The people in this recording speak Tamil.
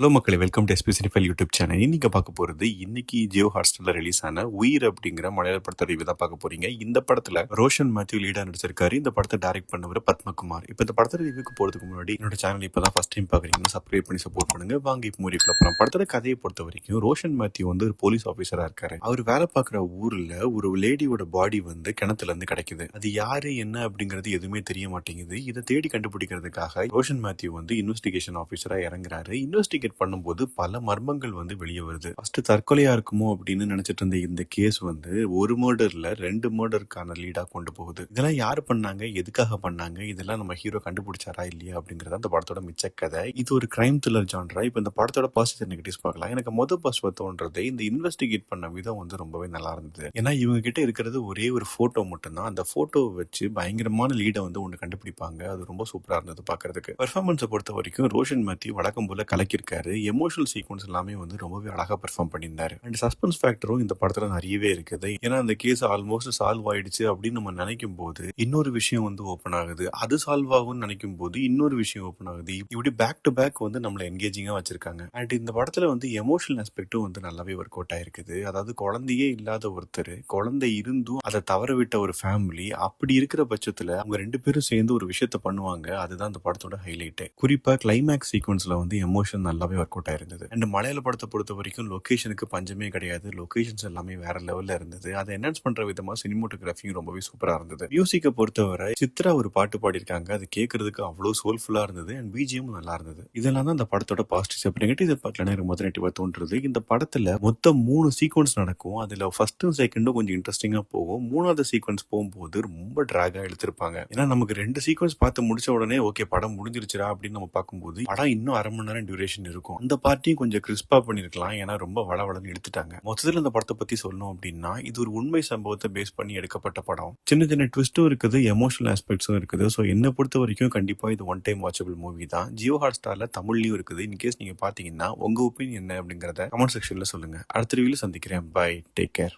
ஹலோ மக்களே, welcome to SP cinephile YouTube channel. இன்னைக்கு பார்க்க போகிறது இன்னைக்கு ஜியோ ஹாட்ஸ்டாரில் ரிலீஸ் ஆன உயிர் அப்படிங்கிற மலையாள படத்தை ரிவ்யூ தான் பார்க்க போறீங்க. இந்த படத்தில் ரோஷன் மேத்யூ லீடாக நடிச்சிருக்காரு. இந்த படத்தை டைரக்ட் பண்ணவர் பத்மகுமார். இப்போ இந்த படத்தை ரிவ்யூக்கு போகிறதுக்கு முன்னாடி என்னோட சேனல் இப்போ தான் ஃபர்ஸ்ட் டைம் பார்க்குறீங்கன்னா சப்ஸ்கிரைப் பண்ணி சப்போர்ட் பண்ணுங்க. வாங்க இப்போ மூவிக்குள்ள போகலாம். படத்தோட கதையை பொறுத்த வரைக்கும் ரோஷன் மேத்யூ வந்து ஒரு போலீஸ் ஆஃபீஸராக இருக்காரு. அவர் வேலை பார்க்குற ஊரில் ஒரு லேடியோட பாடி வந்து கிணத்துல இருந்து கிடைக்குது. அது யாரு என்ன அப்படிங்கிறது எதுவுமே தெரிய மாட்டேங்குது. இதை தேடி கண்டுபிடிக்கிறதுக்காக ரோஷன் மேத்யூ வந்து இன்வெஸ்டிகேஷன் ஆஃபீஸராக இறங்குறாரு. இன்வெஸ்டிகேட் பண்ணும்போது பல மர்மங்கள் வந்து வெளியே வருது. ஃபர்ஸ்ட் தற்கொலையா இருக்குமோ அப்படின்னு நினைச்சிட்டு இருந்த இந்த கேஸ் வந்து ஒரு மர்டர்ல 2 மர்டருக்கான லீடா கொண்டு போகுது. இதெல்லாம் யாரு பண்ணாங்க, எதுக்காக பண்ணாங்க, இதெல்லாம் நம்ம ஹீரோ கண்டுபிடிச்சாரா இல்லையா அப்படிங்கறத அந்த படத்தோட மிச்ச கதை. இது ஒரு கிரைம் த்ரில்லர் ஜான்ரா. இப்ப இந்த படத்தோட பாசிட்டிவ் நெகட்டிவ்ஸ் பார்க்கலாம். எனக்கு பாசிட்டிவ் தோன்றது இந்த இன்வெஸ்டிகேட் பண்ண விதம் வந்து ரொம்பவே நல்லா இருந்தது. ஏன்னா இவங்க கிட்ட இருக்கிறது ஒரே ஒரு போட்டோ மட்டும்தான். அந்த போட்டோவை வச்சு பயங்கரமான லீடை வந்து ஒண்ணு கண்டுபிடிப்பாங்க. அது ரொம்ப சூப்பரா இருந்தது பாக்குறதுக்கு. பெர்ஃபார்மன்ஸை பொறுத்த வரைக்கும் ரோஷன் மேத்யூ வழக்கம் போல கலக்கிருக்காரு. எமோஷனல் சீக்வன்ஸ் எல்லாமே வந்து ரொம்பவே அழகா பெர்ஃபார்ம் பண்ணியிருந்தாரு. அண்ட் சஸ்பென்ஸ் ஃபேக்டரும் இந்த படத்துல நிறையவே இருக்குது. ஏன்னா அந்த கேஸ் ஆல்மோஸ்ட் சால்வ் ஆயிடுச்சு அப்படின்னு நம்ம நினைக்கும் போது இன்னொரு விஷயம் வந்து ஓப்பன் ஆகுது. அது சால்வ் ஆகும்னு நினைக்கும் போது இன்னொரு விஷயம் ஓப்பன் ஆகுது. இப்படி பேக் டு பேக் வந்து நம்மள என்கேஜிங்கா வச்சிருக்காங்க. அண்ட் இந்த படத்துல வந்து எமோஷனல் ஆஸ்பெக்டும் வந்து நல்லாவே ஒர்க் அவுட் ஆயிருக்குது. அதாவது குழந்தையே இல்லாத ஒருத்தர், குழந்தை இருந்தும் அதை தவற விட்ட ஒரு ஃபேமிலி, அப்படி இருக்கிற பட்சத்துல அவங்க 2 பேரும் சேர்ந்து ஒரு விஷயத்த பண்ணுவாங்க. அதுதான் அந்த படத்தோட ஹைலைட். குறிப்பா கிளைமேக்ஸ் சீக்வன்ஸ்ல வந்து எமோஷன் நல்லாவே ஒர்க் அவுட் ஆயிருந்தது. அண்ட் மலையாள படத்தை பொறுத்த வரைக்கும் லொகேஷனுக்கு பஞ்சமே கிடையாது. லொகேஷன்ஸ் எல்லாமே வேற லெவல்ல இருந்தது. அதை என்ஹான்ஸ் பண்ற விதமா சினிமோட்டோகிராஃபியும் ரொம்பவே சூப்பரா இருந்தது. மியூசிக்கை பொறுத்தவரை சித்ரா ஒரு பாட்டு பாடியிருக்காங்க. அது கேட்கறதுக்கு அவ்வளவு சோல்ஃபுல்லா இருந்தது. அண்ட் பிஜிஎம் நல்லா இருந்தது. இதெல்லாம் தான் அந்த படத்தோட பாசிட்டிவ்ஸ். அப்படி நெகட்டிவ் பார்க்கலாம். எனக்கு முதல் நெகட்டிவா தோன்றது, இந்த படத்துல மொத்தம் 3 சீக்வன்ஸ் நடக்கும். அதுல ஃபர்ஸ்டும் செகண்டும் கொஞ்சம் இன்ட்ரெஸ்டிங்கா போகும். 3வது சீக்வன்ஸ் போகும்போது ரொம்ப டிராகா எடுத்திருப்பாங்க. ஏன்னா நமக்கு 2 சீக்வன்ஸ் பார்த்து முடிச்ச உடனே ஓகே படம் முடிஞ்சிருச்சுடா அப்படின்னு நம்ம பார்க்கும்போது படம் இன்னும் 1/2 மணி நேரம் டியூரேஷன் இருக்கும். அந்த பார்ட்டியும் கொஞ்சம் கிறிஸ்பா பண்ணிருக்கலாம். ஏன்னா ரொம்ப வளவளன்னு எடுத்துட்டாங்க. மொத்தத்தில் இந்த படத்தை பத்தி சொல்லணும் அப்படின்னா இது ஒரு உண்மை சம்பவத்தை பேஸ் பண்ணி எடுக்கப்பட்ட படம். சின்ன சின்ன ட்விஸ்டும் இருக்குது, எமோஷனல் ஆஸ்பெக்ட்ஸும் இருக்குது. ஸோ என்னை பொறுத்த வரைக்கும் கண்டிப்பா இது ஒன் டைம் வாட்சபிள் மூவி தான். ஜியோ ஹாட்ஸ்டார்ல தமிழ்லயும் இருக்குது. இன்கேஸ் நீங்க பாத்தீங்கன்னா உங்க ஒப்பீனியன் என்ன அப்படிங்கறத கமெண்ட் செக்ஷன்ல சொல்லுங்க. அடுத்த ரிவ்யூல சந்திக்கிறேன். Bye, take care.